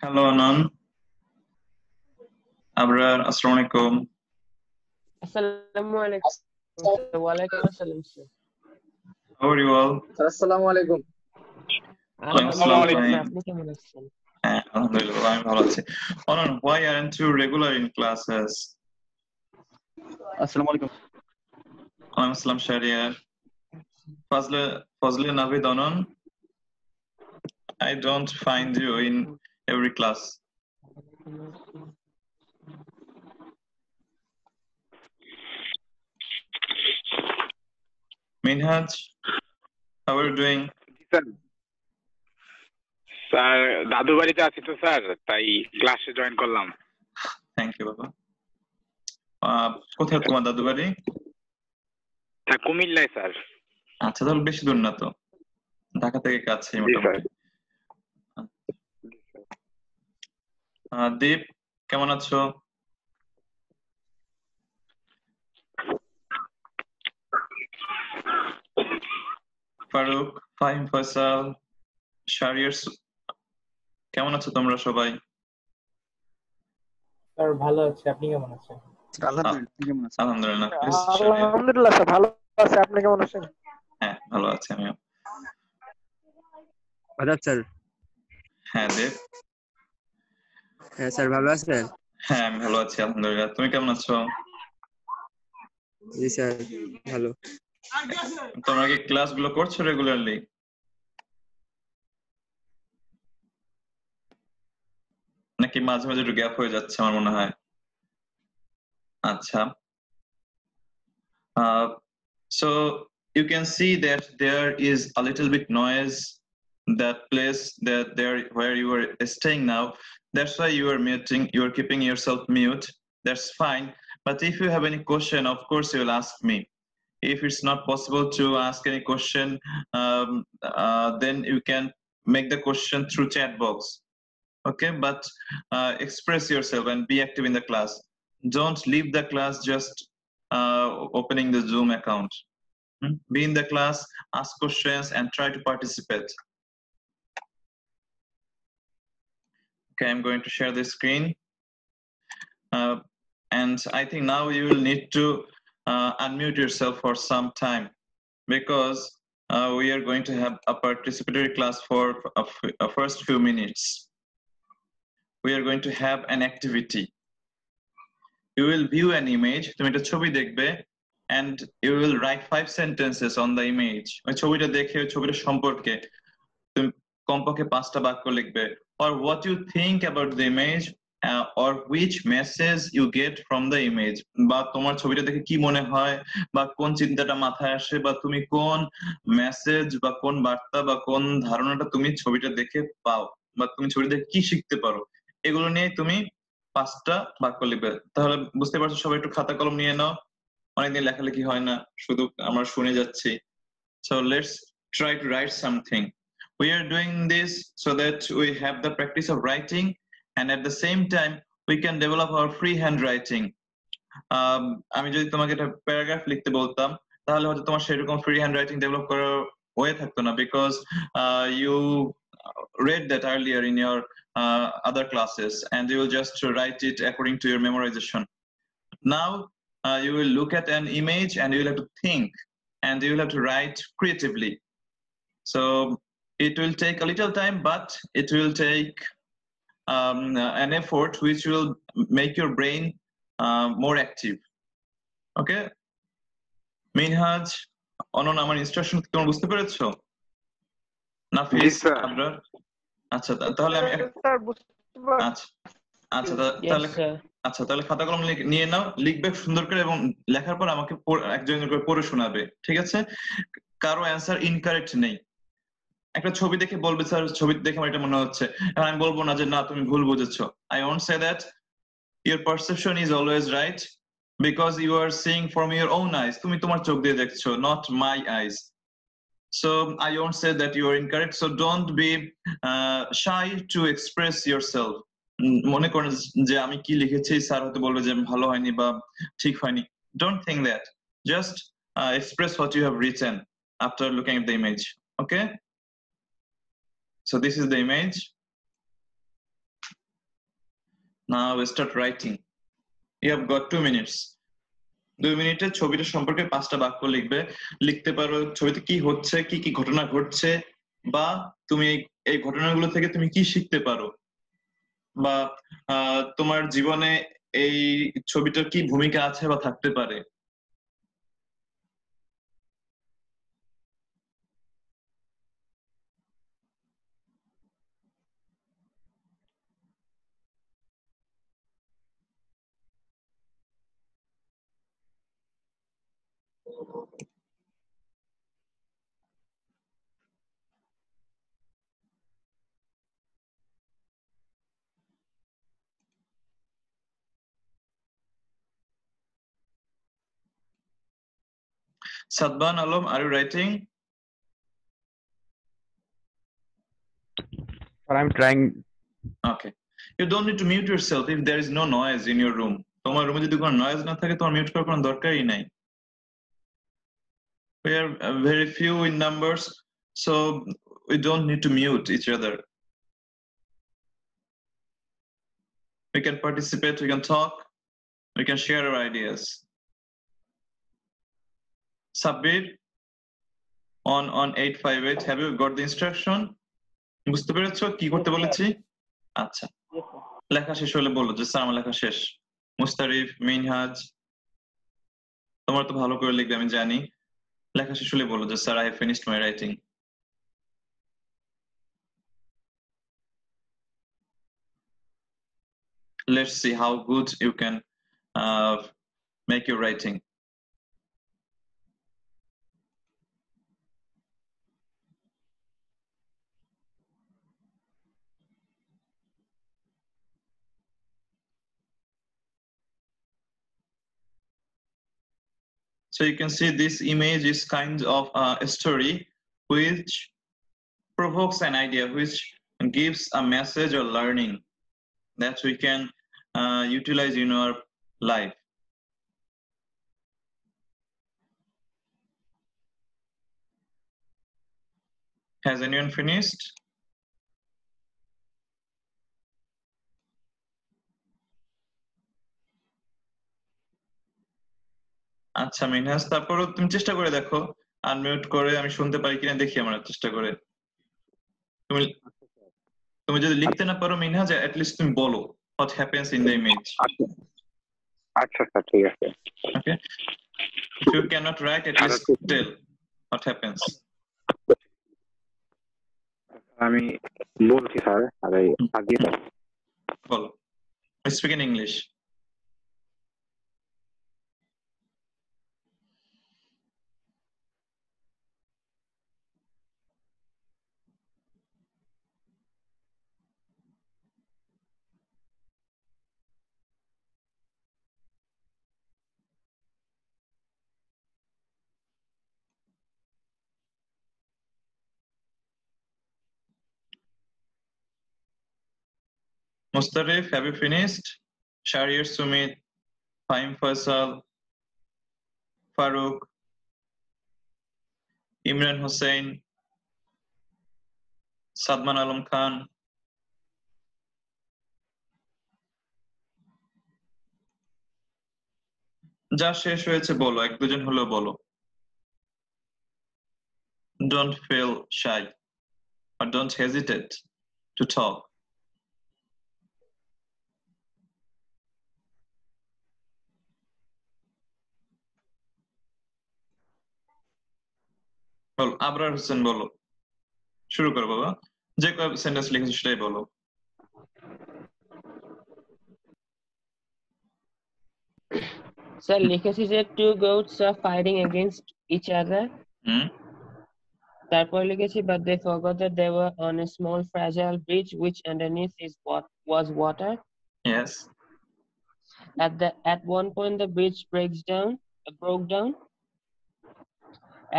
Hello, Anan. Abrar, Assalamualaikum. Assalamualaikum. Walaikum assalam, sir. How are you all? Assalamualaikum. Alhamdulillah, sir. আপনি কেমন আছেন? Alhamdulillah, I'm ভালো আছি. Anan, why aren't you regular in classes? Assalamualaikum. I'm Aslam Shariar. Fazle Navid Anan. I don't find you in every class. Minhaj, how are you doing? Sir দাদুর বাড়িতে আছি তো sir, তাই ক্লাসে জয়েন করলাম। Thank you বাবা। কোথায় তোমার দাদু বাড়ি? কুমিল্লায় স্যার। আচ্ছা, তাহলে বেশি দূর না তো, ঢাকা থেকে কাছে মোটামুটি। দীপ, কেমন আছো? ফারুক, ফাহিম, ফয়সাল, শারিয়ার, কেমন আছো তোমরা সবাই? স্যার ভালো আছি, আপনি কেমন আছেন? আলহামদুলিল্লাহ। আলহামদুলিল্লাহ, স্যার ভালো আছে। আপনি কেমন আছেন? হ্যাঁ, ভালো আছি আমিও। আদাব স্যার। হ্যাঁ দেব। হ্যাঁ স্যার, ভালো আছেন? হ্যাঁ, আমি ভালো আছি আলহামদুলিল্লাহ। তুমি কেমন আছো? জি স্যার, ভালো। তোমরা কি ক্লাসগুলো করছো রেগুলারলি? নাকি মাঝে মাঝে একটু গ্যাপ হয়ে যাচ্ছে আমার মনে হয়? আচ্ছা, so you can see that there is a little bit noise that place that there where you are staying now. That's why you are muting, you are keeping yourself mute. That's fine, but if you have any question, of course you will ask me. If it's not possible to ask any question, then you can make the question through chat box. Okay, but express yourself and be active in the class. Don't leave the class just opening the Zoom account. Be in the class, ask questions, and try to participate. Okay, I'm going to share the screen. And I think now you will need to unmute yourself for some time, because we are going to have a participatory class for a first few minutes. We are going to have an activity. You will view an image, তুমি একটা ছবি দেখবে, and you will write 5 sentences on the image. ওই ছবিটা দেখে ওই ছবিটা সম্পর্কে তুমি কমপক্ষে 5টা বাক্য লিখবে, or what you think about the image, or which message you get from the image. বা তোমার ছবিটা দেখে কি মনে হয়, বা কোন চিন্তাটা মাথায় আসে, বা তুমি কোন মেসেজ বা কোন বার্তা বা কোন ধারণাটা তুমি ছবিটা দেখে পাও, বা তুমি ছবিটা দেখে কি শিখতে পারো, এগুলো নিয়ে তুমি 5টা বাক্য লিখবে। তাহলে বুঝতে পারছো, সবাই একটু খাতা কলম নিয়ে নাও, অনেকদিন লেখালেখি হয় না, শুধু আমরা শুনে যাচ্ছি। So let's try to write something. We are doing this so that we have the practice of writing, and at the same time we can develop our free handwriting. আমি যদি তোমাকে একটা প্যারাগ্রাফ লিখতে বলতাম, তাহলে হয়তো তোমার সেরকম ফ্রি হ্যান্ডরাইটিং ডেভেলপ করার ওয়ে থাকতো না, because you read that earlier in your other classes, and you will just write it according to your memorization. Now you will look at an image and you will have to think, and you will have to write creatively. So it will take a little time, but it will take an effort which will make your brain more active. Okay, Minhaj, Anan, আমার instruction তোমরা বুঝতে পেরেছো? নাফিস, আবরার? আচ্ছা, তাহলে আমি আচ্ছা তাহলে খাতা কলম নিয়ে নাও, লিখবে সুন্দর করে, এবং লেখার পর আমাকে একজন করে পড়ে শোনাবে, ঠিক আছে? কারো অ্যান্সার ইনকারেক্ট নেই। একটা ছবি দেখে বলবে স্যার ছবি দেখে আমার এটা মনে হচ্ছে, এখন আমি বলবো না যে না তুমি ভুল বুঝেছো। I won't say that. Your perception is always right because you are seeing from your own eyes. তুমি তোমার চোখ দিয়ে দেখছো, not my eyes. So I won't say that you are incorrect. So don't be shy to express yourself. মনে করেন যে আমি কি লিখেছি, স্যার হয়তো বলবে যে ভালো হয়নি বা ঠিক হয়নি। Don't think that. Just express what you have written after looking at the image. Okay? So this is the image. Now start writing. You have got 2 minutes. 2 মিনিটে ছবিটা সম্পর্কে 5টা বাক্য লিখবে। লিখতে পারো ছবিতে কি হচ্ছে, কি কি ঘটনা ঘটছে, বা তুমি এই ঘটনাগুলো থেকে তুমি কি শিখতে পারো, বা তোমার জীবনে এই ছবিটার কি ভূমিকা আছে বা থাকতে পারে। Sadban Alam, are you writing? But I'm trying. Okay. You don't need to mute yourself if there is no noise in your room. তোমার রুমে যদি কোনো নয়েজ না থাকে তোমার মিউট করার কোনো দরকারই নাই। We are very few in numbers, so we don't need to mute each other. We can participate, we can talk, we can share our ideas. Sabir, on 858, have you got the instruction? বুঝতে পেরেছো কি করতে বলেছি? আচ্ছা, লেখা শেষ হলে বলো যে স্যার আমার লেখা শেষ। মুস্তারিফ, মিনহাজ, তোমরা তো ভালো করে লিখবে আমি জানি। লেখা শেষ হলে বলো যে sir I have finished my writing. Let's see how good you can make your writing. So you can see this image is kind of a story which provokes an idea, which gives a message or learning that we can utilize in our life. Has anyone finished? আচ্ছা মিনহাজ, তারপরও তুমি চেষ্টা করে দেখো unmute করে আমি শুনতে পারি কিনা দেখি আমরা চেষ্টা করে। তুমি যদি লিখতে না পারো মিনহাজ, at least তুমি বলো what happens in the image. আচ্ছা স্যার, ঠিক আছে। Okay, if you cannot write, at least tell what happens. আমি বলছি স্যার, আরে আগে বলো, speak in English. Mustarif, have you finished? Sharir, Sumit, Faim Faisal, Farooq, Imran Hussain, Sadman Alam Khan. যা শেষ হয়েছে বলো, এক দুজন হলেও বলো। Don't feel shy or don't hesitate to talk. বলো, আবরার হোসেন বলো, শুরু করো বাবা, যে কয় সেন্টেন্স লিখেছো সেটাই বলো। Sir, লিখেছি যে two goats are fighting against each other. তারপর লিখেছি but they forgot that they were on a small fragile bridge which underneath was water. Yes. At one point the bridge broke down.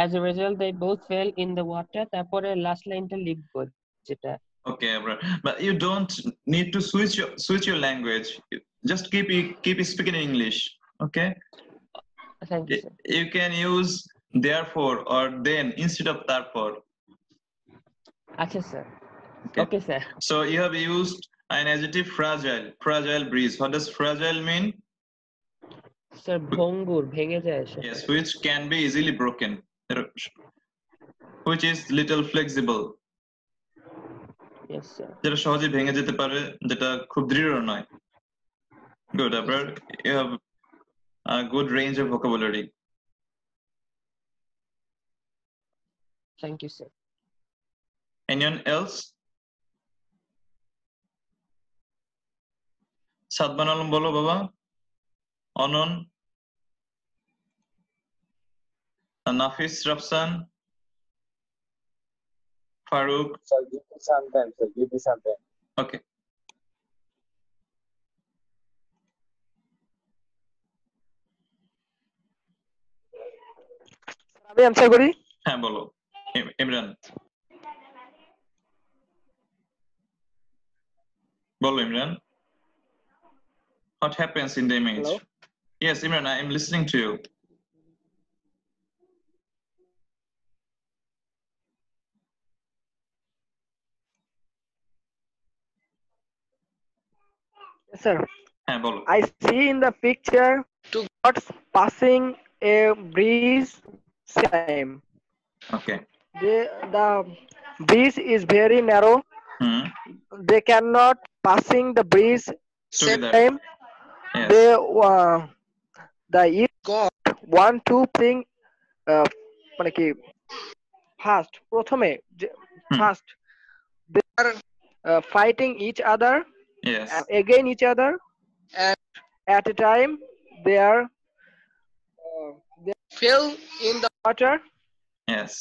As a result they both fell in the water. তারপরে last লাইনটা লিখবো যেটা। Okay, but you don't need to switch your language. Just keep speaking in English. Okay. Thank you, sir. You can use therefore or then instead of therefore. Acha, sir. Okay, sir. So you have used An adjective fragile breeze. What does fragile mean? Sir, bhongur, bhenge যায় সে। Yes, which can be easily broken, which is little flexible. Yes, sir. যেটা সহজে ভেঙে যেতে পারে, যেটা খুব দৃঢ় নয়। Good, Abrar. You have a good range of vocabulary. Thank you, sir. Anyone else? Sadman Alam bolo baba. Anon. Nafis Rafsan. Farooq. Sir, give me some time, sir. Give me some time. Okay. আমি answer করি। হ্যাঁ বলো ইমরান, বলো Imran. What happens in the image? Hello? Yes, Imran, I am listening to you. Yes, sir. হ্যাঁ বলো। I see in the picture two gods passing a breeze time. Okay. The breeze is very narrow. They cannot passing the breeze same Together. time. Yes. They the each god want to bring মানে কি first প্রথমে first they are fighting each other Yes. again each other and at a time they fell in the water. Yes.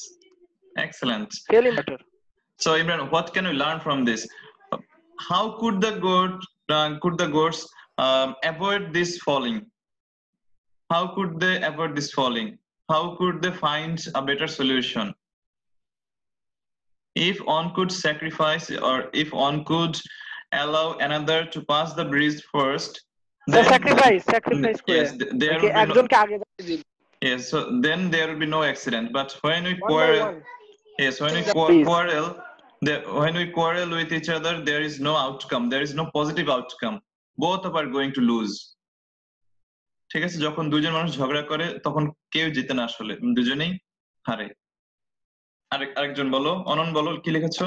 Excellent. Fell in water. So Imran, what can we learn from this? How could the goats avoid this falling? How could they avoid this falling? How could they find a better solution? If one could sacrifice, or if one could allow another to pass the bridge first, The then sacrifice yes, there okay, will be একজনকে আগে দিবে। yes, so then there will be no accident. But when we One by quarrel, one. yes, when we Please. when we quarrel with each other, there is no outcome. There is no positive outcome. Both of are going to lose. ঠিক আছে, যখন দুজন মানুষ ঝগড়া করে তখন কেউ জিতে না, আসলে দুজনেই হারে। আরেকজন বলো, অনন বলো, কি লিখেছো?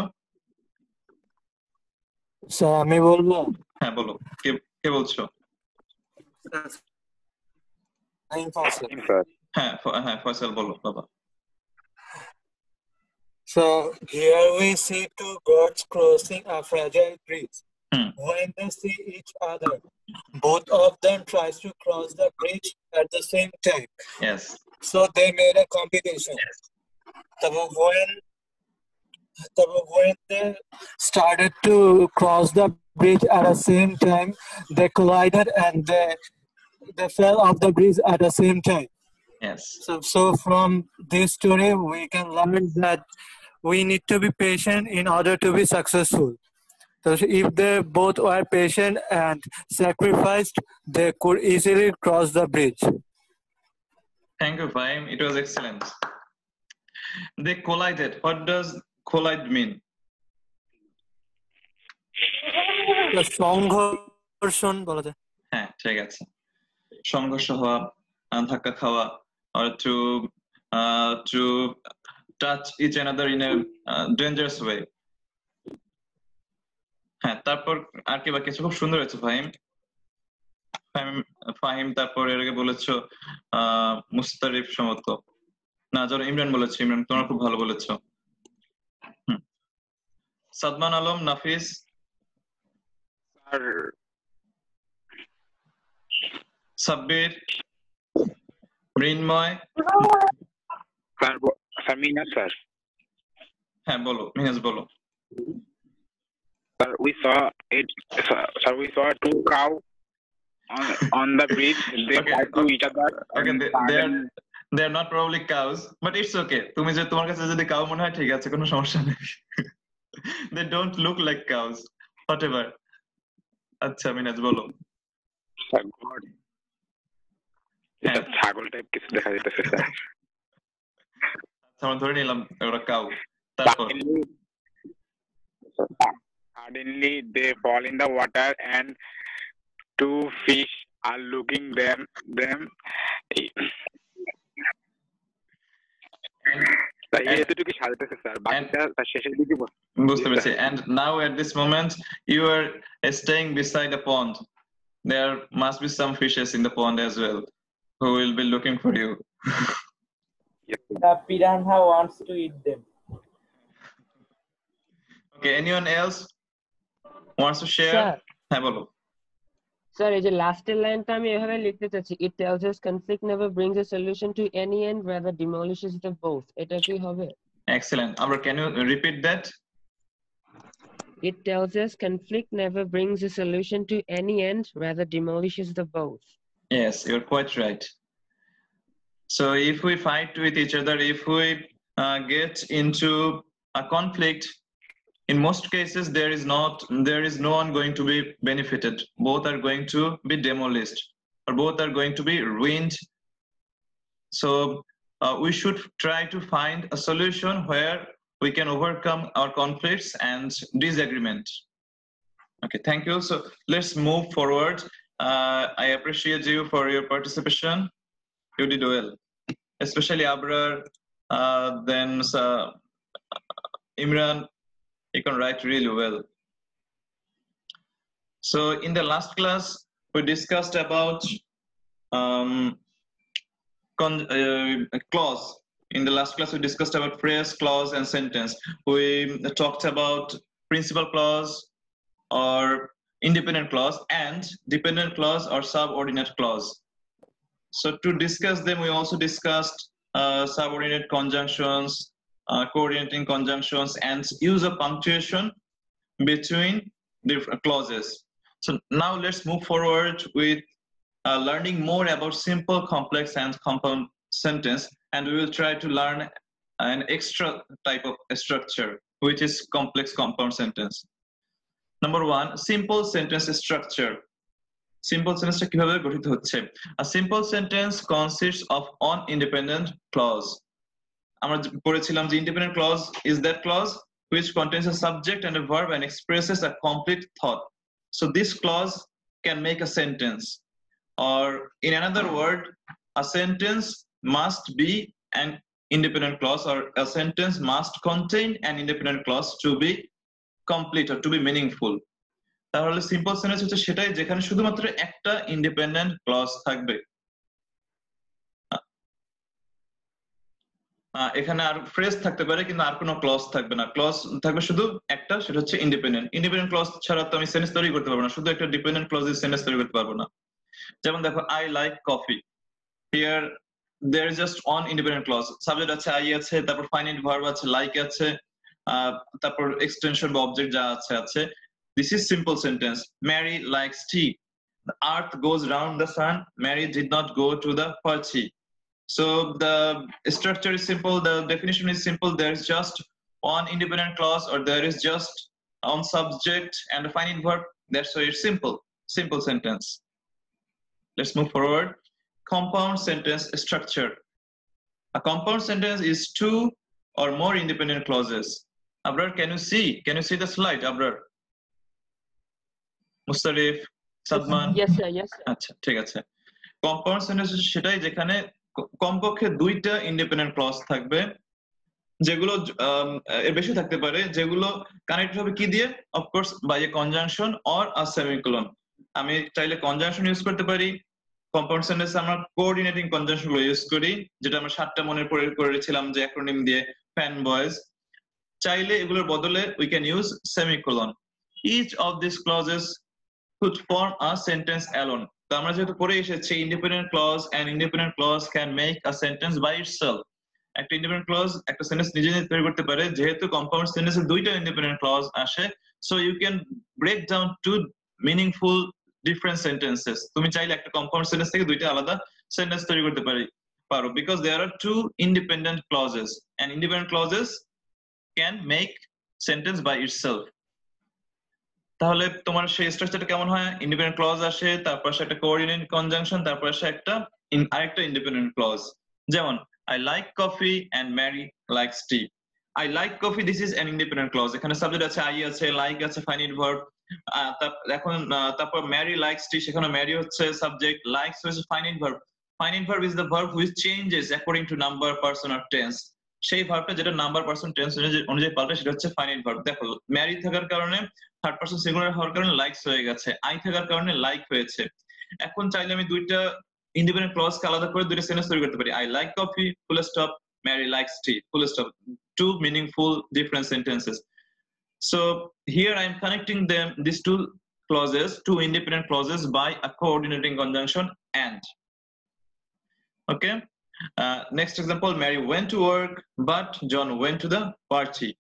স্যার আমি বলবো। হ্যাঁ বলো, কে বলছো? হ্যাঁ ফয়সাল বলো বাবা। So here we see two gods crossing a fragile bridge. When they see each other, both of them tries to cross the bridge at the same time. Yes. So they made a competition. When they started to cross the bridge at the same time, they collided and they fell off the bridge at the same time. Yes. So from this story, we can learn that we need to be patient in order to be successful. So if they both were patient and sacrificed, they could easily cross the bridge. Thank you, Fahim. It was excellent. They collided. What does collide mean? সংঘর্ষণ বলা যায়। হ্যাঁ ঠিক আছে, সংঘর্ষ হওয়া, ধাক্কা খাওয়া, or to touch each another in a dangerous way. হ্যাঁ, তারপর আর কি বাকি আছে? খুব সুন্দর হয়েছে ফাহিম তারপর এর আগে বলেছো মুস্তারিফ সম্ভবত, না যারা ইমরান বলেছো, ইমরান তোমরা খুব ভালো বলেছো। সাদমান আলম, নাফিস, সাব্বির, মৃন্ময়, স্যার মিনাজ স্যার। হ্যাঁ বলো, মিনাজ বলো। Sir, we saw two cow on the bridge. They fight to each other. Okay, they are not probably cows, but it's okay. তুমি যে তোমার কাছে যদি কাউ মনে হয় ঠিক আছে, কোনো সমস্যা নেই। They don't look like cows, whatever. আচ্ছা মিনাজ বলো। ছাগল টাইপ কিছু দেখা যাইতেছে স্যার। আমরা ধরে নিলাম ওরা কাউ। তারপর Suddenly they fall in the water and two fish are looking them. এতটুকু সাজাতেছে স্যার, বাকিটা তার শেষের দিকে বুঝতে পেরেছি। And now at this moment you are staying beside a pond. There must be some fishes in the pond as well who will be looking for you. The piranha wants to eat them. Okay, anyone else wants to share? হ্যাঁ বলো। Sir, এই যে লাস্টের লাইনটা আমি এভাবে লিখতে চাচ্ছি, it tells us conflict never brings a solution to any end, rather demolishes the both. এটা কি হবে? Excellent. Amra, can you repeat that? It tells us conflict never brings a solution to any end, rather demolishes the both. Yes, you're quite right. So if we fight with each other, if we get into a conflict, in most cases there is no one going to be benefited. Both are going to be demolished, or both are going to be ruined. So we should try to find a solution where we can overcome our conflicts and disagreement. Okay, thank you. So let's move forward. I appreciate you for your participation. You did well, especially Abrar, then Imran. You can write really well. So in the last class, we discussed about clause. In the last class, we discussed about phrase, clause, and sentence. We talked about principal clause or independent clause and dependent clause or subordinate clause. So to discuss them, we also discussed subordinate conjunctions, coordinating conjunctions, and use of punctuation between different clauses. So now let's move forward with learning more about simple, complex, and compound sentence, and we will try to learn an extra type of structure, which is complex compound sentence. Number one, simple sentence structure. Simple sentence কিভাবে গঠিত হচ্ছে? A simple sentence consists of one independent clause. আমরা পড়েছিলাম যে independent clause is that clause which contains a subject and a verb and expresses a complete thought. So this clause can make a sentence, or in another word, a sentence must be an independent clause, or a sentence must contain an independent clause to be complete or to be meaningful. তাহলে simple sentence হচ্ছে সেটাই যেখানে শুধুমাত্র একটা independent clause থাকবে। এখানে আর phrase থাকতে পারে কিন্তু আর কোনো ক্লজ থাকবে না, ক্লজ থাকবে শুধু একটা, সেটা হচ্ছে ইন্ডিপেন্ডেন্ট। ইন্ডিপেন্ডেন্ট ক্লজ ছাড়া তো আমি সেন্টেন্স তৈরি করতে পারবো না, শুধু একটা ডিপেন্ডেন্ট ক্লজ দিয়ে সেন্টেন্স তৈরি করতে পারবো না। যেমন দেখো, I like coffee, here there is just one independent clause, subject আছে আই আছে, তারপর ফাইনাইট ভার্ব আছে লাইক আছে, তারপর এক্সটেনশন বা অবজেক্ট যা আছে আছে। This is simple sentence. Mary likes tea. The earth goes round the sun. Mary did not go to the party. So the structure is simple. The definition is simple. There is just one independent clause, or there is just one subject and a finite verb. That's why it's simple. Simple sentence. Let's move forward. Compound sentence structure. A compound sentence is two or more independent clauses. Abrar, can you see? Can you see the slide, Abrar? মুস্তারিফ, Sadman? Yes sir, yes sir. আচ্ছা, ঠিক আছে। Compound sentence সেটাই যেখানে কমপক্ষে দুইটা independent clause থাকবে, যেগুলো এর বেশি থাকতে পারে, যেগুলো কানেক্ট হবে কি দিয়ে? Of course by a conjunction or a semicolon. আমি চাইলে কনজাংশন ইউজ করতে পারি। কম্পাউন্ড সেন্টেন্সে আমরা কোঅর্ডিনেটিং কনজাংশন গুলো ইউজ করি, যেটা আমরা 7টা মনে করেছিলাম যে অ্যাক্রোনিম দিয়ে, ফ্যান বয়েজ। চাইলে এগুলোর বদলে we can use semicolon. Each of these clauses could form a sentence alone. তো আমরা যেহেতু পড়ে এসেছি independent clause and independent clause can make a sentence by itself. একটা independent clause একটা সেন্টেন্স নিজে নিজে তৈরি করতে পারে, যেহেতু কম্পাউন্ড সেন্টেন্সে দুইটা independent clause আসে, so you can break down two meaningful different sentences. তুমি চাইলে একটা কম্পাউন্ড সেন্টেন্স থেকে দুইটা আলাদা সেন্টেন্স তৈরি করতে পারো, because there are two independent clauses, and independent clauses can make sentence by itself. তাহলে তোমার সেই স্ট্রাকচারটা কেমন হয়? ইন্ডিপেন্ডেন্ট ক্লজ আসে, তারপর আসে একটা কোঅর্ডিনেটিং কনজাংশন, তারপর আসে আরেকটা ইন্ডিপেন্ডেন্ট ক্লজ। যেমন I like coffee and Mary likes tea. I like coffee, this is an independent clause. এখানে সাবজেক্ট আছে I আছে, like আছে, finite verb। এখন তারপর Mary likes tea, সেখানে Mary হচ্ছে সাবজেক্ট, likes হচ্ছে finite verb। Finite verb is the verb which changes according to number, person or tense। সেই ভার্বটা যেটা নাম্বার, পারসন, টেন্স অনুযায়ী পাল্টে সেটা হচ্ছে ফাইনাইট ভার্ব। দেখো ম্যারি থাকার কারণে থার্ড পারসন সিঙ্গুলার হওয়ার কারণে লাইকস হয়ে গেছে, আই থাকার কারণে লাইক হয়েছে। এখন চাইলে আমি দুইটা ইন্ডিপেন্ডেন্ট ক্লজকে আলাদা করে দুইটা সেন্টেন্স তৈরি করতে পারি। I like coffee, full stop, Mary likes tea, full stop। Two meaningful different sentences। So here I am connecting them, these two clauses, two independent clauses, by a coordinating conjunction and। Okay, next example, Mary went to work but John went to the party।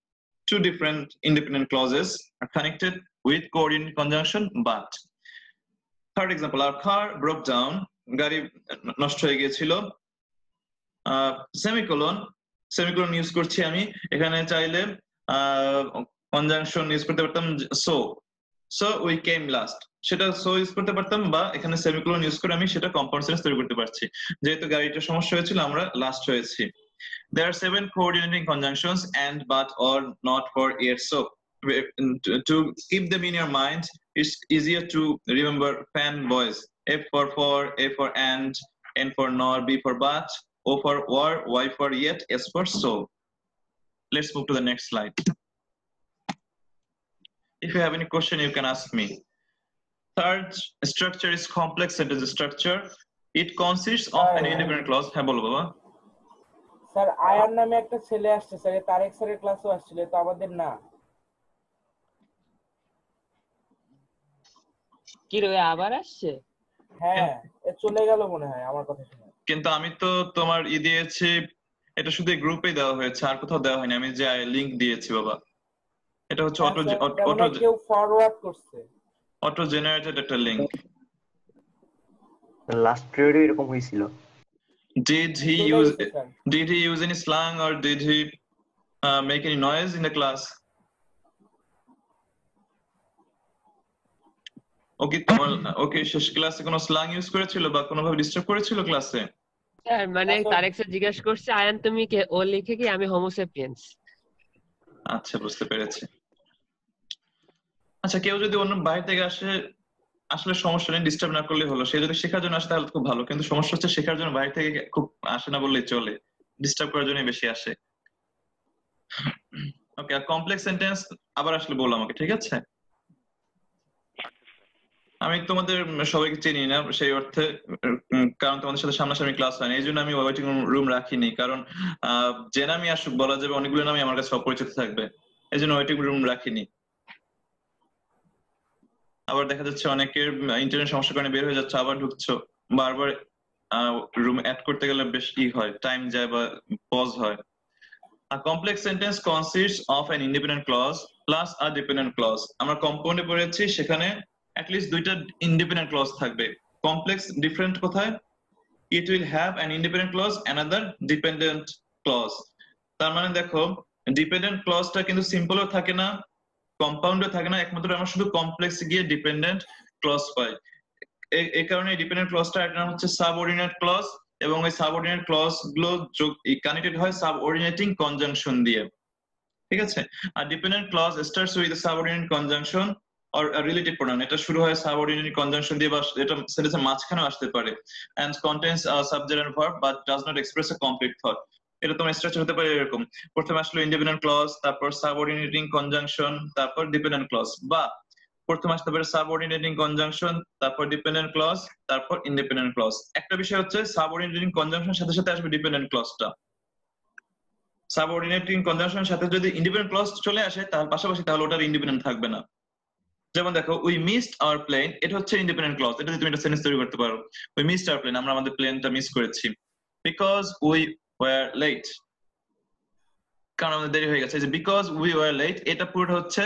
Two different independent clauses are connected with coordinating conjunction but। Third example, our car broke down, গাড়ি নষ্ট হয়ে গিয়েছিল। Semicolon, semicolon use করছি আমি এখানে, চাইলে conjunction use করতে পারতাম সো উই কেম লাস্ট, সেটা সো ইউজ করতে পারতাম, বা এখানে সেমিকোলন ইউজ করে আমি সেটা কম্পাউন্ড সেন্টেন্স তৈরি করতে পারছি। যেহেতু গাড়িটার সমস্যা হয়েছিল আমরা লাস্ট হয়েছি। There are 7 coordinating conjunctions and, but, or, not, for, yet, so। To keep them in your mind, it's easier to remember fanboys। F for, A for and, N for nor, B for but, O for or, Y for yet, S for so। Let's move to the next slide। If you have any question, you can ask me। Third structure is complex sentence structure। It consists of an independent clause। হ্যাঁ বলো বাবা। Sir আয়ার নামে একটা ছেলে আসছে sir, Tarique স্যারের ক্লাসও আসছিল, তো আমাদের না। কি রে আবার আসছে? হ্যাঁ চলে গেল মনে হয় আমার কথা শুনে। কিন্তু আমি তো তোমার দিয়েছি, এটা শুধু গ্রুপে দেওয়া হয়েছে, আর কোথাও দেওয়া হয়নি। আমি যে লিংক দিয়েছি বাবা, এটা হচ্ছে অটো কেউ ফরওয়ার্ড করছে, অটো জেনারেটেড একটা লিংক। লাস্ট পিরিয়ডে এরকম হয়েছিল। Did he use any slang or did he make any noise in the class? ওকে শেষ ক্লাসে কোনো স্ল্যাং ইউজ করেছিল বা কোনোভাবে ডিস্টার্ব করেছিল ক্লাসে? স্যার মানে তারেক স্যার জিজ্ঞেস করছে আয়ান তুমি কে, ও লিখে কি আমি হোমোসেপিয়েন্স। আচ্ছা বুঝতে পেরেছি। আচ্ছা কেউ যদি অন্য বাইরে থেকে আসে আসলে সমস্যা নেই, ডিস্টার্ব না করলে হলো। সে যদি শেখার জন্য আসে তাহলে খুব ভালো, কিন্তু সমস্যা হচ্ছে শেখার জন্য বাইরে থেকে খুব আসে না বললেই চলে, ডিস্টার্ব করার জন্য বেশি আসে। ওকে, আর কমপ্লেক্স সেন্টেন্স আবার আসলে বলো আমাকে, ঠিক আছে? আমি তোমাদের সবাইকে চিনি না সেই অর্থে, কারণ তোমাদের সাথে সামনাসামনি ক্লাস হয় না, এই জন্য আমি ওয়েটিং রুম রাখিনি। কারণ যে নামই আসুক বলা যাবে অনেকগুলো নামই আমার কাছে অপরিচিত থাকবে, এই জন্য ওয়েটিং রুম রাখিনি। আবার দেখা যাচ্ছে অনেকের ইন্টারনেট সমস্যার কারণে বের হয়ে যাচ্ছে, আবার ঢুকছো, বারবার রুম অ্যাড করতে গেলে বেশ কি হয়, টাইম যায় বা পজ হয়। A complex sentence consists of an independent clause plus a dependent clause। আমরা কম্পাউন্ডে পড়েছি, সেখানে at least দুইটা independent clause থাকবে। Complex different কোথায়? It will have an independent clause, another dependent clause। তার মানে দেখো dependent clause টা কিন্তু সিম্পলও থাকে না, কম্পাউন্ডও থাকে না, একমাত্র আমরা শুধু কমপ্লেক্সে গিয়ে ডিপেন্ডেন্ট ক্লজ পাই। এই কারণে ডিপেন্ডেন্ট ক্লজটা এর নাম হচ্ছে সাবঅর্ডিনেট ক্লজ, এবং এই সাবঅর্ডিনেট ক্লজ গুলো কানেক্টেড হয় সাবঅর্ডিনেটিং কনজাংশন দিয়ে, ঠিক আছে? আর dependent clause starts with subordinate conjunction or related pronoun. এটা শুরু হয় সাবঅর্ডিনেট কনজাংশন দিয়ে, বা এটা সেন্টেন্সের মাঝখানেও আসতে পারে। And contains subject and verb but does not express a complete thought. এটা তোমার স্ট্রাকচার হতে পারে এরকম, প্রথমে আসলো ইন্ডিপেন্ডেন্ট ক্লজ, তারপর সাবঅর্ডিনেটিং কনজাংশন, তারপর ডিপেন্ডেন্ট ক্লজ, বা প্রথমে আসতে পারে সাবঅর্ডিনেটিং কনজাংশন, তারপর ডিপেন্ডেন্ট ক্লজ, তারপর ইন্ডিপেন্ডেন্ট ক্লজ। একটা বিষয় হচ্ছে সাবঅর্ডিনেটিং কনজাংশন সাথে সাথে আসবে ডিপেন্ডেন্ট ক্লজটা। সাবঅর্ডিনেটিং কনজাংশনের সাথে যদি ইন্ডিপেন্ডেন্ট ক্লজ চলে আসে তার পাশাপাশি, তাহলে ওটার ইন্ডিপেন্ডেন্ট থাকবে না। যেমন দেখো উই মিসড আওয়ার প্লেন, এটা হচ্ছে ইন্ডিপেন্ডেন্ট ক্লজ, এটা তুমি একটা সেন্টেন্স তৈরি করতে পারো। উই মিসড আওয়ার প্লেন, আমরা আমাদের প্লেনটা মিস করেছি। বিকজ উই ওয়্যার লেট, কারণ আমাদের দেরি হয়ে গেছে। এই যে বিকজ উই ওয়্যার লেট, এটা পুরোটা হচ্ছে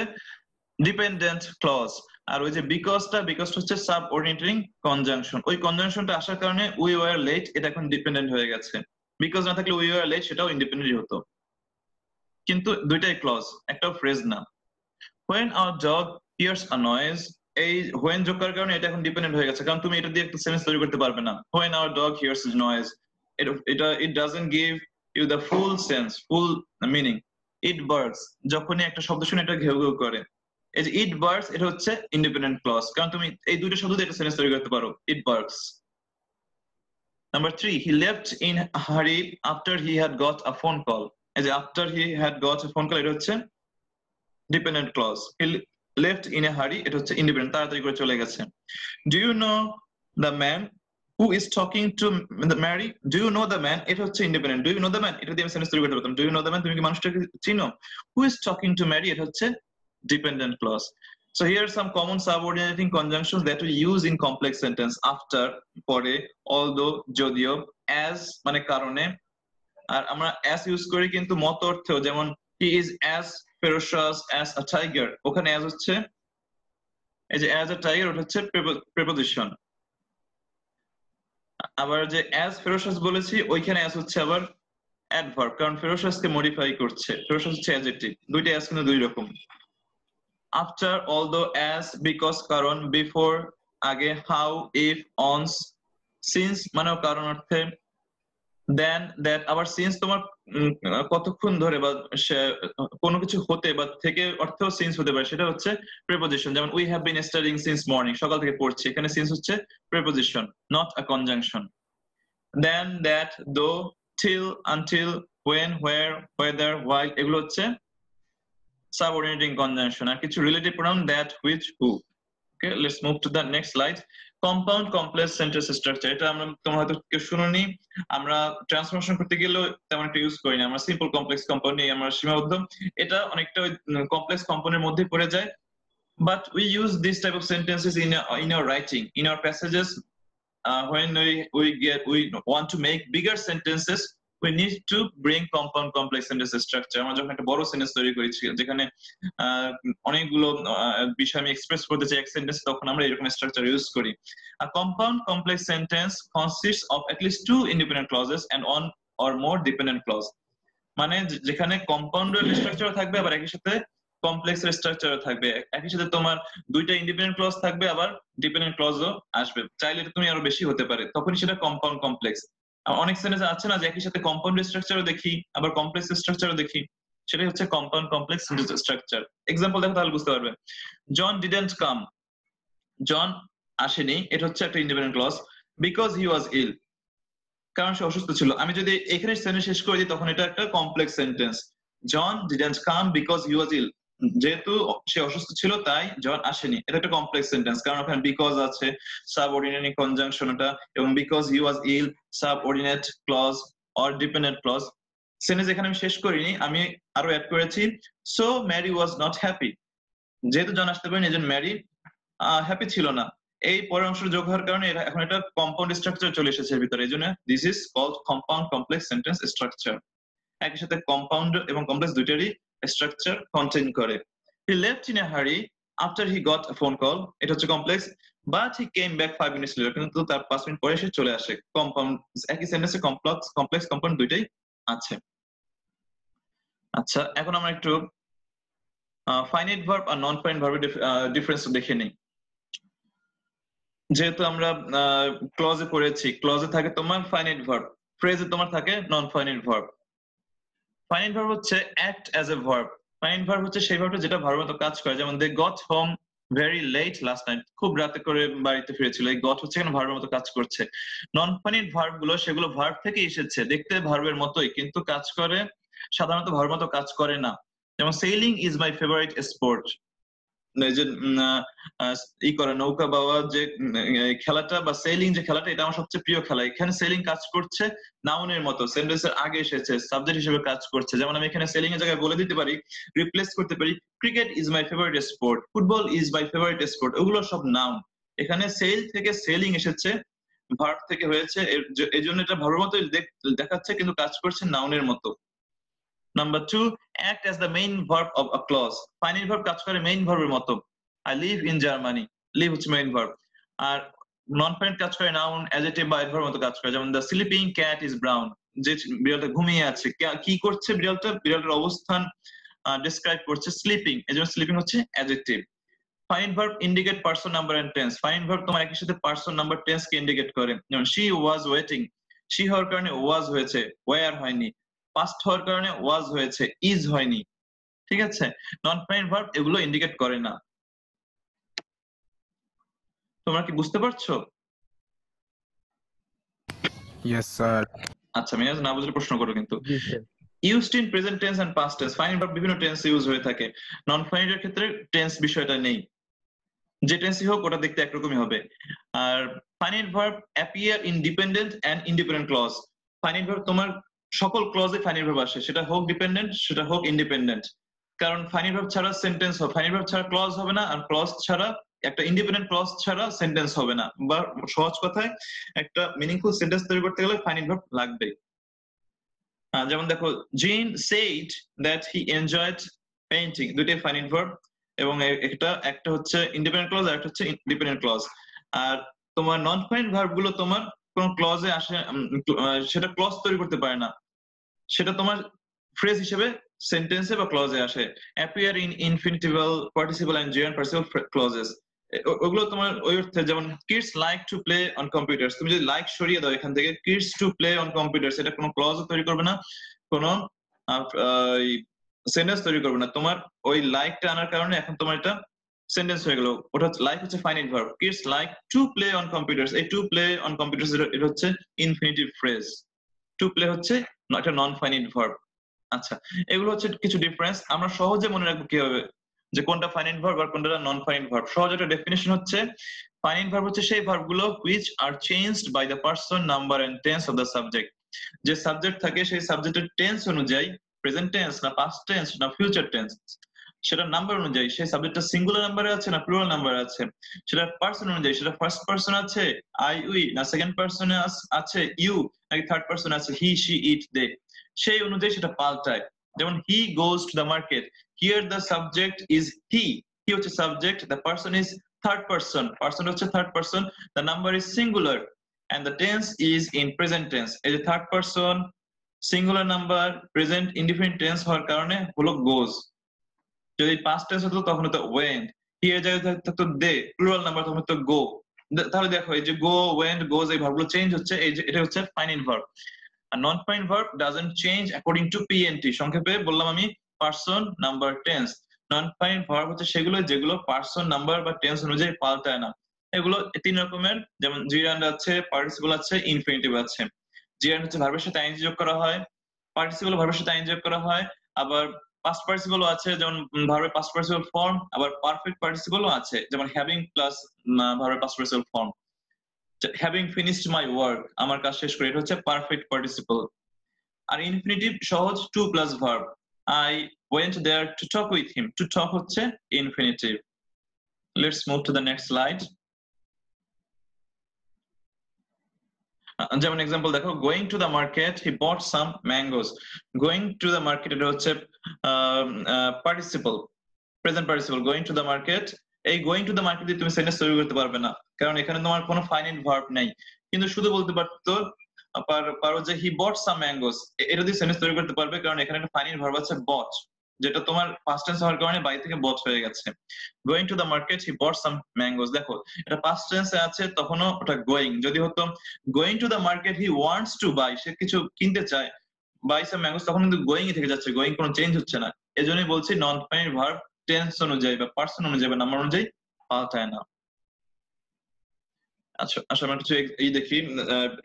ডিপেন্ডেন্ট ক্লজ। আর ওই যে বিকজটা হচ্ছে সাবঅর্ডিনেটিং কনজাংশন, ওই কনজাংশনটা আসার কারণে উই ওয়্যার লেট এটা এখন ডিপেন্ডেন্ট হয়ে গেছে। বিকজ না থাকলে উই ওয়্যার লেট সেটাও ইন্ডিপেন্ডেন্টই হতো, কিন্তু দুইটাই ক্লজ, একটাও ফ্রেজ না। when our dog hears a noise, এই when যোগ করার কারণে এটা এখন ডিপেন্ডেন্ট হয়ে গেছে, কারণ তুমি এটা দিয়ে একটা সেন্টেন্স তৈরি করতে পারবে না। when our dog hears a noise, it doesn't give you the full sense, full meaning। It birds, যখনই একটা শব্দ শুনে এটা ঘেউ ঘেউ করে, এই যে ইট বার্ডস এটা হচ্ছে ইন্ডিপেন্ডেন্ট ক্লজ, কারণ তুমি এই দুইটা শব্দ দিয়ে একটা সেন্টেন্স তৈরি করতে পারো, ইট birds. Number 3, he left in a hurry after he had got a phone call. এই যে after he had got a phone call এটা হচ্ছে dependent clause. He left in a hurry এটা হচ্ছে independent, তাড়াতাড়ি করে চলে গেছে। Do you know the man who is talking to Mary? Do you know the man? এটা হচ্ছে independent. Do you know the man? এটা দিয়ে আমি সেন্টেন্স তৈরি করতে পারতাম। Do you know the man? তুমি কি মানুষটাকে চিনো? Who is talking to Mary? এটা হচ্ছে dependent clause. So here are some common subordinating conjunctions that we use in complex sentence. After, পরে, although, যদিও, as মানে কারণে, আর আমরা as ইউজ করি কিন্তু মত অর্থেও, যেমন he is as ferocious as a tiger, ওখানে as হচ্ছে এই যে as a tiger ওটা হচ্ছে preposition। আবার যে as ferocious বলেছি ওইখানে as হচ্ছে আবার adverb, কারণ ferocious কে modify করছে, ferocious হচ্ছে adjective, দুইটা as কিন্তু দুই রকম। After, although, as, because কারণ, before আগে, how, if, once, since মানেও কারণ অর্থে, then, that, আবার since তোমার কতক্ষণ ধরে বা কোনো কিছু হতে বা থেকে অর্থেও since হতে পারে, সেটা হচ্ছে preposition, যেমন we have been studying since morning, সকাল থেকে পড়ছি, এখানে since হচ্ছে preposition, not a conjunction। Then, that, though, till, until, when, where, whether, while এগুলো হচ্ছে subordinating conjunction, আর কিছু relative pronoun that, which, who। Okay, let's move to the next slide. Compound complex sentence structure, এটা আমরা তোমরা হয়তো কেউ শুনোনি, আমরা transformation করতে গেলেও তেমন একটা ইউজ করি না, আমরা সিম্পল কমপ্লেক্স কম্পাউন্ড নিয়ে আমরা সীমাবদ্ধ, এটা অনেকটা কমপ্লেক্স কম্পাউন্ডের মধ্যে পড়ে যায়, but we use this type of sentences in our writing, in our passages, when we want to make bigger sentences, we need to bring compound complex sentence structure। আমরা যখন একটা বড় সেন্টেন্স তৈরি করেছি যেখানে অনেকগুলো বিষয় আমি এক্সপ্রেস করতে চাই এক সেন্টেন্স, তখন আমরা এরকম স্ট্রাকচার ইউজ করি। A compound complex sentence consists of at least 2 independent clauses and 1 or more dependent clause, মানে যেখানে কম্পাউন্ডের স্ট্রাকচার থাকবে আবার একই সাথে কমপ্লেক্স স্ট্রাকচার থাকবে, একই সাথে তোমার দুইটা ইন্ডিপেন্ডেন্ট ক্লজ থাকবে আবার ডিপেন্ডেন্ট ক্লজও আসবে, চাইলে তুমি আরো বেশি হতে পারে, তখনই সেটা কম্পাউন্ড কমপ্লেক্স। অনেক সেন্টেন্স আছে না যে একই সাথে কম্পাউন্ড স্ট্রাকচারও দেখি আবার কমপ্লেক্স স্ট্রাকচারও দেখি, সেটাই হচ্ছে কম্পাউন্ড কমপ্লেক্স স্ট্রাকচার। এক্সাম্পল দেখো তাহলে বুঝতে পারবে। জন ডিডন্ট কাম, জন আসেনি, এটা হচ্ছে একটা independent clause, because he was ইল, কারণ সে অসুস্থ ছিল। আমি যদি এখানে সেন্টেন্স শেষ করে দিই তখন এটা একটা complex sentence. John didn't come because he was ill, যেহেতু সে অসুস্থ ছিল তাই জন আসেনি, এটা একটা কমপ্লেক্স সেন্টেন্স, কারণ ওখানে বিকজ আছে, সাবঅর্ডিনেট কনজাংশন এটা, এবং because he was ill subordinate clause or dependent clause. Sentence এখানে আমি শেষ করিনি, আমি আরো অ্যাড করেছি so Mary was not happy, যেহেতু জন আসতে পারেনি এজন্য ম্যারি হ্যাপি ছিল না। এই পরের অংশ যোগ হওয়ার কারণে এখন এটা কম্পাউন্ড স্ট্রাকচার চলে এসেছে ভিতরে, এই জন্য this is called compound complex sentence structure. একই সাথে কম্পাউন্ড এবং কমপ্লেক্স দুইটারই স্ট্রাকচার কন্টেইন করে। হি লেফট ইন এ হারি after he got a phone call, এটা হচ্ছে complex, but he came back 5 minutes later, কিন্তু তার 5 মিনিট পরে সে চলে আসে। কম্পাউন্ড একই সেন্টেন্সে কমপ্লেক্স কম্পাউন্ড দুইটাই আছে। আচ্ছা, এখন আমরা একটু ফাইনাইট ভার্ব আর নন ফাইনাইট ভার্বের ডিফারেন্স দেখে নিই। যেহেতু আমরা ক্লজে পড়েছি, ক্লজে থাকে তোমার ফাইনাইট ভার্ব, ফ্রেজে তোমার থাকে non finite verb. Finite verb হচ্ছে act as a verb, finite verb হচ্ছে সেই ভার্বটা যেটা ভার্বের মতো কাজ করে, যেমন they got home very late last night, খুব রাতে করে বাড়িতে ফিরেছিল, এই গট হচ্ছে এখানে ভার্বের মতো কাজ করছে। নন ফাইনাইট ভার্ব গুলো সেগুলো ভার্ব থেকে এসেছে, দেখতে ভার্বের মতোই কিন্তু কাজ করে সাধারণত ভার্বের মতো কাজ করে না। যেমন sailing is my favourite sport, যে ই করে নৌকা বাওয়া যে খেলাটা বা সেলিং যে খেলাটা, এটা আমার সবচেয়ে প্রিয় খেলা। এখানে সেলিং কাজ করছে নাউনের মতো, সেন্টেন্সের আগে এসেছে, সাবজেক্ট হিসেবে কাজ করছে। যেমন আমি এখানে সেলিং এর জায়গায় বলে দিতে পারি, রিপ্লেস করতে পারি cricket is my favourite sport, football is my favourite sport, ওগুলো সব নাউন। এখানে সেল থেকে সেলিং এসেছে, ভার্ব থেকে হয়েছে, এই জন্য এটা ভার্বের মতো দেখাচ্ছে কিন্তু কাজ করছে নাউনের মতো। Number 2, act as the main verb of a clause. Finite verb কাজ করে main verb এর মতো। I live in Germany, live হচ্ছে main verb। আর non finite কাজ করে noun, adjective বা adverb মতো কাজ করে, যেমন the sleeping cat is brown, যে বিড়ালটা ঘুমিয়ে আছে, কি করছে বিড়ালটা, বিড়ালটার অবস্থান describe করছে sleeping, এজন্য sleeping হচ্ছে adjective। Finite verb indicate person, number and tense. Finite verb তোমার একই সাথে person, number, tense কে indicate করে, যেমন she was waiting, she হওয়ার কারণে was হয়েছে, were হয়নি, পাস্ট হওয়ার কারণে ওয়াজ হয়েছে, ইজ হয়নি, ঠিক আছে, নন ফাইনাইট ভার্ব এগুলো ইন্ডিকেট করে না। তোমরা কি বুঝতে পারছো? Yes sir. আচ্ছা, মিনাজ না বুঝলে প্রশ্ন করো কিন্তু। জি sir. Used in present tense and past tense, finite verb বিভিন্ন টেন্সে ইউজ হয়ে থাকে। নন ফাইনাইটের ক্ষেত্রে টেন্স বিষয়টা নেই, যে টেন্সই হোক ওটা দেখতে একরকমই হবে। আর finite verb appear in dependent and independent clause. Finite verb তোমার সকল ক্লজে ফাইনাইট ভার্ব আসে, সেটা হোক ডিপেন্ডেন্ট সেটা হোক ইন্ডিপেন্ডেন্ট। কারণ ফাইনাইট ভার্ব ছাড়া সেন্টেন্স হবে, ফাইনাইট ভার্ব ছাড়া ক্লজ হবে না, আর ক্লজ ছাড়া একটা ইন্ডিপেন্ডেন্ট ক্লজ ছাড়া সেন্টেন্স হবে না। বা সহজ কথায় একটা মিনিংফুল সেন্টেন্স তৈরি করতে গেলে ফাইনাইট ভার্ব লাগবে। যেমন দেখো, জিন said that he enjoyed painting, দুইটাই ফাইনাইট ভার্ব, এবং একটা হচ্ছে ইন্ডিপেন্ডেন্ট ক্লজ আর একটা হচ্ছে ডিপেন্ডেন্ট ক্লজ। আর তোমার নন ফাইনাইট ভার্ব গুলো তোমার কোন ক্লজে আসে, সেটা ক্লজ তৈরি করতে পারে না, সেটা তোমার ফ্রেজ হিসেবে সেন্টেন্সে বা ক্লজে আসে। Appear in infinitival participle and gerund participle clauses, ওগুলো তোমার ওই অর্থে, যেমন kids like to play on computers, তুমি যদি লাইক সরিয়ে দাও এখান থেকে, kids to play on computers, এটা কোনো ক্লজ তৈরি করবে না, কোনো সেন্টেন্স তৈরি করবে না। তোমার ওই লাইকটা আনার কারণে এখন তোমার এটা সেন্টেন্স হয়ে গেল। ওটা লাইক হচ্ছে finite verb, kids like to play on computers, এই টু প্লে অন কম্পিউটার্স এটা হচ্ছে ইনফিনিটিভ ফ্রেজ, টু প্লে হচ্ছে একটা নন ফাইনাইট ভার্ব। আচ্ছা, এগুলো হচ্ছে কিছু ডিফারেন্স। আমরা সহজে মনে রাখবো কিভাবে যে কোনটা ফাইনাইট ভার্ব আর কোনটা নন ফাইনাইট ভার্ব। সহজ একটা ডেফিনিশন হচ্ছে, ফাইনাইট ভার্ব হচ্ছে সেই ভার্বগুলো which are changed by the person, number and tense of the subject। যে সাবজেক্ট থাকে সেই সাবজেক্টের টেন্স অনুযায়ী, প্রেজেন্ট টেন্স না পাস্ট টেন্স না ফিউচার টেন্স, সেটা নাম্বার অনুযায়ী, সেই সাবজেক্টটা সিঙ্গুলার নাম্বারে আছে না প্লুরাল নাম্বারে আছে, সেটা পার্সন অনুযায়ী, সেটা ফার্স্ট পার্সন আছে আই উই না সেকেন্ড পার্সনে আছে ইউ নাকি থার্ড পার্সন আছে হি শি ইট দে, সেই অনুযায়ী সেটা পাল্টায়। যেমন he goes to the market, here the subject is he, he হচ্ছে subject, the person is third person, person হচ্ছে third person, the number is singular and the tense is in present tense। এই যে third person, singular number, present indefinite tense হওয়ার কারণে হলো গোজ। যদি past tense হতো তখন হতো ওয়েন্ট, হিয়ার জায়গায় থাকতো দে, প্লুরাল নাম্বার তখন হতো গো। তাহলে দেখো এই যে গো, ওয়েন্ট, গোজ, এই ভার্বগুলো চেঞ্জ হচ্ছে, এই যে এটা হচ্ছে ফাইনাইট ভার্ব। আর non finite verb doesn't change according to PNT, সংক্ষেপে বললাম আমি person, number, tense. Non finite verb হচ্ছে সেগুলো যেগুলো পার্সন, নাম্বার বা টেন্স অনুযায়ী পাল্টায় না। এগুলো তিন রকমের, যেমন জিরান্ড আছে, পার্টিসিপল আছে, ইনফিনিটিভ আছে। জিরান্ড হচ্ছে ভার্বের সাথে আইএনজি যোগ করা হয়, পার্টিসিপল ভার্বের সাথে আইএনজি যোগ করা হয়, আবার পাস্ট পার্টিসিপলও আছে, যেমন ভার্বের পাস্ট পার্টিসিপল ফর্ম, আবার পারফেক্ট পার্টিসিপলও আছে, যেমন হ্যাভিং প্লাস ভার্বের past participle form. Having finished my work, আমার কাজ শেষ করে, এটা হচ্ছে পারফেক্ট পার্টিসিপল। আর ইনফিনিটিভ সহজ, to plus verb, I went there to talk with him, to talk হচ্ছে infinitive. Let's move to the next slide. যেমন এক্সাম্পল দেখো, going to the market he bought some mangoes. Going to the market এটা হচ্ছে participle, present participle, going to the market. এই going to the market দিয়ে তুমি sentence তৈরি করতে পারবে না, কারণ এখানে তোমার কোনো ফাইনাইট ভার্ব নেই। কিন্তু শুধু বলতে পারো যে হি বট সাম ম্যাঙ্গোস, এটা দিয়ে সেন্টেন্স তৈরি করতে পারবে, কারণ এখানে একটা ফাইনাইট ভার্ব আছে বট, যেটা তোমার পাস্ট টেন্স হওয়ার কারণে বাই থেকে বট হয়ে গেছে। Going to the market he bought some mangoes, দেখো এটা পাস্ট টেন্সে আছে, তখনও ওটা গোয়িং। যদি হতো going to the market he wants to buy, সে কিছু কিনতে চায়, বাই সাম ম্যাঙ্গোস, তখন কিন্তু গোয়িং থেকে যাচ্ছে, গোয়িং কোনো চেঞ্জ হচ্ছে না। এজন্যই বলছি নন ফাইনাইট ভার্ব টেন্স অনুযায়ী বা পার্সন অনুযায়ী বা নাম্বার অনুযায়ী পাল্টায় না। আচ্ছা আচ্ছা, আমরা কিছু এই দেখি,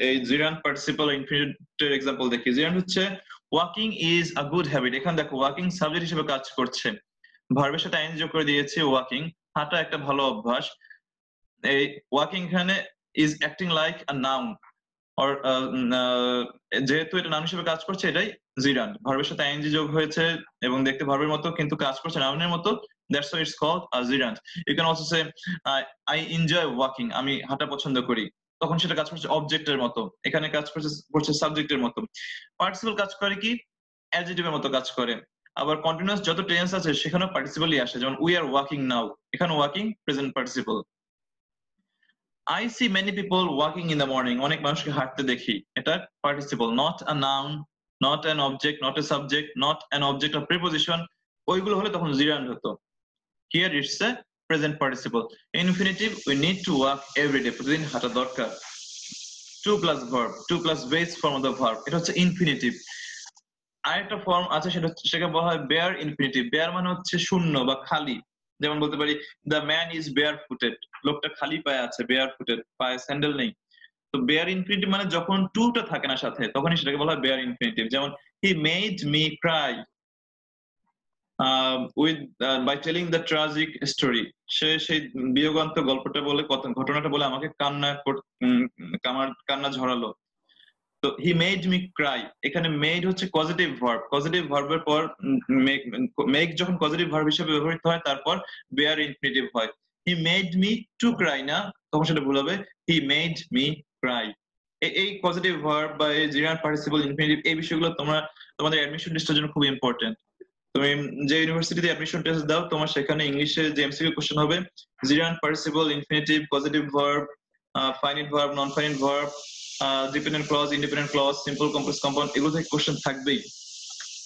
এই জিরান্ড পার্টিসিপল ইনফিনিটিভ এক্সাম্পল দেখি। জিরান্ড হচ্ছে walking is a good habit, এখানে দেখো ওয়াকিং সাবজেক্ট হিসেবে কাজ করছে, ভার্বের সাথে আইএনজি যোগ করে দিয়েছি ওয়াকিং, হাঁটা একটা ভালো অভ্যাস। এই ওয়াকিং এখানে is acting like a noun, or যেহেতু এটা নাউন হিসেবে কাজ করছে, এটাই জিরান্ড, ভার্বের সাথে আইএনজি যোগ হয়েছে এবং দেখতে ভার্বের মতো কিন্তু কাজ করছে নাউনের মতো, that's why it's called a gerund. You can also say I enjoy walking, আমি হাঁটা পছন্দ করি, তখন সেটা কাজ করছে অবজেক্টের মতো, এখানে কাজ করছে সাবজেক্টের মতো। পার্টিসিপল কাজ করে কি, অ্যাডজেক্টিভের মতো কাজ করে। আবার কন্টিনিউয়াস যত টেন্স আছে সেখানেও পার্টিসিপলই আসে, যেমন উই আর ওয়াকিং নাও, এখানে walking present participle. I see many people walking in the morning, অনেক মানুষকে হাঁটতে দেখি, এটা participle, not a noun, not an object, not a subject, not an object of preposition, ওইগুলো হলে তখন জিরান্ড হতো। Here it's a present participle. Infinitive, we need to walk every day, প্রতিদিন হাঁটা দরকার। To plus verb, to plus base form of the verb, এটা হচ্ছে infinitive. আরেকটা ফর্ম আছে, সেটাকে বলা হয় বেয়ার ইনফিনিটিভ। বেয়ার মানে হচ্ছে শূন্য বা খালি। যেমন বলতে পারি the man is bear footed, লোকটা খালি পায়ে আছে, বেয়ার ফুটেড, পায়ে স্যান্ডেল নেই। তো বেয়ার ইনফিনিটিভ মানে যখন টুটা থাকে না সাথে, তখনই সেটাকে বলা হয় বেয়ার ইনফিনিটিভ। যেমন he made me cry with by telling the tragic story, সে সেই বিয়োগান্ত গল্পটা বলে, ঘটনাটা বলে আমাকে কান্না ঝরালো। তো হি মেড মি ক্রাই, এখানে মেড হচ্ছে পজিটিভ ভার্ব, পজিটিভ ভার্বের পর মেক যখন পজিটিভ ভার্ব হিসেবে ব্যবহৃত হয় তারপর বেয়ার ইনফিনিটিভ হয়। হি মেড মি টু ক্রাই না, তখন সেটা ভুল হবে, হি মেড মি ক্রাই। এই পজিটিভ ভার্ব বা এই জিরান পার্টিসিপল ইনফিনিটিভ, এই বিষয়গুলো তোমাদের অ্যাডমিশন টেস্টের জন্য খুব ইম্পর্টেন্ট। তুমি যে ইউনিভার্সিটিতে অ্যাডমিশন টেস্ট দাও, তোমার সেখানে ইংলিশে যে এমসিকিউ কোশ্চেন হবে, gerund participle infinitive, positive verb, finite verb, non finite verb, dependent clause, independent clause, simple complex compound, এগুলো থেকে কোশ্চেন থাকবেই।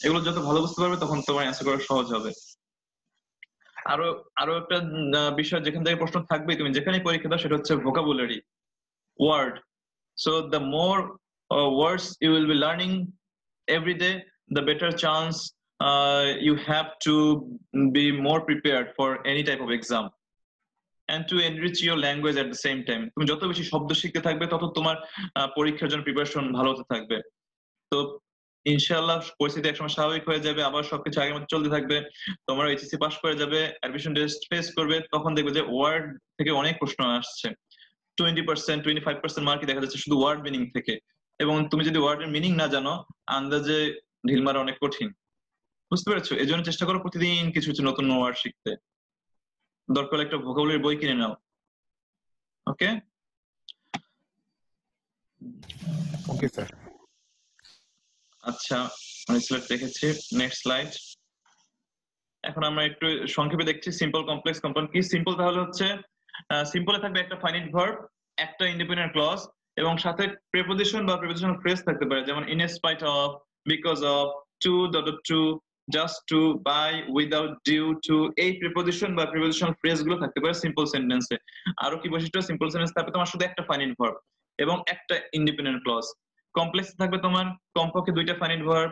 এগুলো যত ভালো বুঝতে পারবে তখন তোমার অ্যান্সার করা সহজ হবে। আরো একটা বিষয় যেখান থেকে প্রশ্ন থাকবেই, তুমি যেখানেই পরীক্ষা দাও, সেটা হচ্ছে vocabulary, word. So the more words you will be learning every day, the better chance you have to be more prepared for any type of exam and to enrich your language at the same time. তুমি যত বেশি শব্দ শিখতে থাকবে, তত তোমার পরীক্ষার জন্য প্রিপারেশন ভালো হতে থাকবে। তো ইনশাআল্লাহ পরিস্থিতি একসময় স্বাভাবিক হয়ে যাবে, আবার সবকিছু আগের মতো চলতে থাকবে, তোমরা এইচএসসি পাস করে যাবে, অ্যাডমিশন টেস্ট ফেস করবে, তখন দেখবে যে ওয়ার্ড থেকে অনেক প্রশ্ন আসছে। 20%, 25% মার্কই দেখা যাচ্ছে শুধু ওয়ার্ড মিনিং থেকে। এবং তুমি যদি ওয়ার্ডের মিনিং না জানো, আন্দাজে ঢিল মারা অনেক কঠিন। বুঝতে পেরেছো? এই জন্য চেষ্টা করো প্রতিদিন কিছু কিছু নতুন ওয়ার্ড শিখতে। দরকার একটা ভোকাবুলারি বই কিনে নাও। ওকে ওকে স্যার। আচ্ছা, আমি স্লাইড দেখেছি, নেক্সট স্লাইড। এখন আমরা একটু সংক্ষেপে দেখছি সিম্পল কমপ্লেক্স কম্পাউন্ড কি। সিম্পল তাহলে হচ্ছে সিম্পলে থাকবে একটা ফাইনাইট ভার্ব, একটা ইন্ডিপেন্ডেন্ট ক্লজ, এবং সাথে প্রিপোজিশন বা প্রিপোজিশনাল ফ্রেজ থাকতে পারে, যেমন in spite of, because of, to, to, just to, by, without, due to. এই প্রিপোজিশন বা প্রিপোজিশনাল ফ্রেজ গুলো থাকতে পারে সিম্পল সেন্টেন্সে। আরো কি বৈশিষ্ট্য? সিম্পল সেন্টেন্স থাকবে তোমার শুধু একটা ফাইনাইট ভার্ব এবং একটা ইন্ডিপেন্ডেন্ট ক্লজ। কমপ্লেক্স থাকবে তোমার কমপক্ষে দুইটা ফাইনাইট ভার্ব,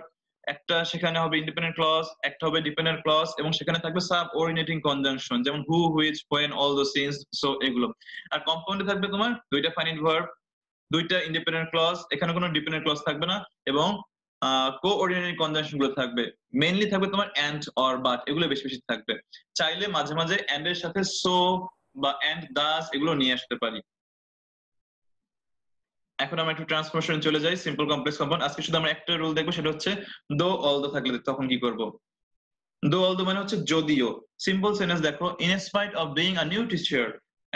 একটা সেখানে হবে ইন্ডিপেন্ডেন্ট ক্লজ, একটা হবে ডিপেন্ডেন্ট ক্লজ, এবং সেখানে থাকবে সাবঅর্ডিনেটিং কনজাংশন, যেমন who, which, when, all those things. So এগুলো। আর কম্পাউন্ডে থাকবে তোমার দুইটা ফাইনাইট ভার্ব, দুইটা ইন্ডিপেন্ডেন্ট ক্লজ, এখানে কোনো ডিপেন্ডেন্ট ক্লজ থাকবে না, এবং কোঅর্ডিনেটিং কনজাংশন গুলো থাকবে। মেইনলি থাকবে তোমার এন্ড অর বাট, এগুলো বেশি বেশি থাকবে। চাইলে মাঝে মাঝে এন্ড এর সাথে সো বা এন্ড দাস এগুলো নিয়ে আসতে পারি। এখন আমরা একটু ট্রান্সফরমেশন চলে যাই, সিম্পল কমপ্লেক্স কম্পাউন্ড। আজকে শুধু আমরা একটা রুল দেখবো, সেটা হচ্ছে দো অলদো থাকলে তখন কি করব। দো অলদো মানে হচ্ছে যদিও। সিম্পল সেন্টেন্স দেখো, in spite of being a new teacher,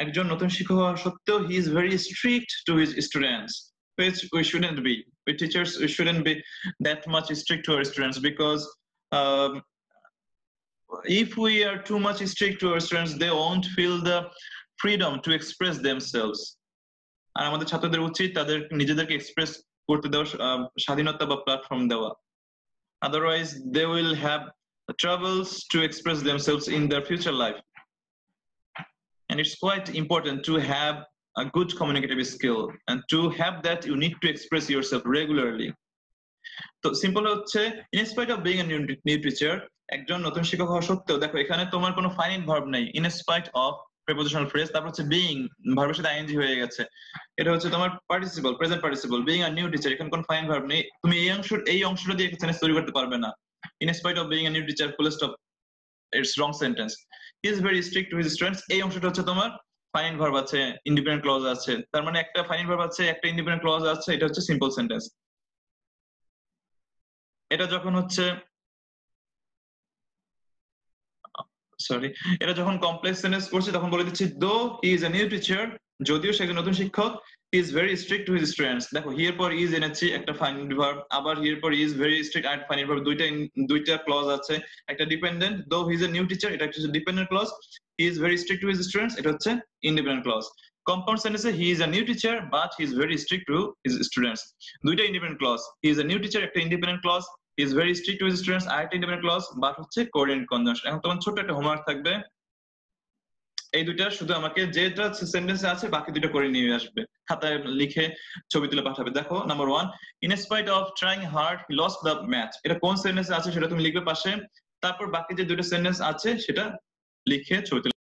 একজন নতুন শিক্ষক হওয়া সত্ত্বেও হি is very strict to his students, which we shouldn't be. We teachers, we shouldn't be that much strict to our students, because if we are too much strict to our students, they won't feel the freedom to express themselves. আর আমাদের ছাত্রদের উচিত তাদের নিজেদেরকে express করতে দেওয়া, স্বাধীনতা বা platform দেওয়া। Otherwise they will have troubles to express themselves in their future life, and it's quite important to have a good communicative skill, and to have that you need to express yourself regularly. তো simple হচ্ছে in spite of being a new teacher, একজন নতুন শিক্ষক হওয়া সত্ত্বেও, দেখো এখানে তোমার কোনো ফাইনাইট ভার্ব নেই, in spite of prepositional phrase, তারপর হচ্ছে being, ভার্বের সাথে আইএনজি হয়ে গেছে, এটা হচ্ছে তোমার participle, present participle, being a new teacher, এখানে কোনো ফাইনাইট ভার্ব নেই। তুমি এই অংশটা দিয়ে একটা সেন্টেন্স তৈরি করতে পারবে না। in spite of being a new teacher, full stop, it's wrong sentence. He is very strict to his students, এই অংশটা হচ্ছে তোমার ফাইনাইট ভার্ব আছে, ইন্ডিপেন্ডেন্ট ক্লজ আছে, তার মানে একটা ফাইনাইট ভার্ব আছে, একটা ইন্ডিপেন্ডেন্ট ক্লজ আছে, এটা হচ্ছে সিম্পল সেন্টেন্স। এটা যখন হচ্ছে এটা যখন কমপ্লেক্স সেন্টেন্স করছি, তখন বলে দিচ্ছি though he is a new teacher, যদিও সে একজন নতুন শিক্ষক, he is very strict to his students. দেখো হিয়ার পর ইজ এনেছি একটা ফাইনাইট ভার্ব, আবার হিয়ার পর ইজ ভেরি স্ট্রিক্ট আর ফাইনাইট ভার্ব, দুইটা ক্লজ আছে, একটা dependent, though he is a new teacher, এটা হচ্ছে dependent clause, he is very strict to his students, এটা হচ্ছে ইন্ডিপেন্ডেন্ট ক্লজ। কম্পাউন্ড সেন্টেন্সে he is a new teacher but he is very strict to his students, দুইটা independent clause, he is a new teacher একটা independent clause, he is very strict to his students আরেকটা independent clause, but হচ্ছে coordinate conjunction. এখন তোমার ছোট একটা homework থাকবে, এই দুইটা শুধু আমাকে যেটা সেন্টেন্সে আছে বাকি দুটো করে নিয়ে আসবে, খাতায় লিখে ছবি তুলে পাঠাবে। দেখো number 1, in spite of trying hard he lost the match. এটা কোন সেন্টেন্সে আছে সেটা তুমি লিখবে পাশে, তারপর বাকি যে দুটো সেন্টেন্স আছে সেটা লিখে ছবি তুলে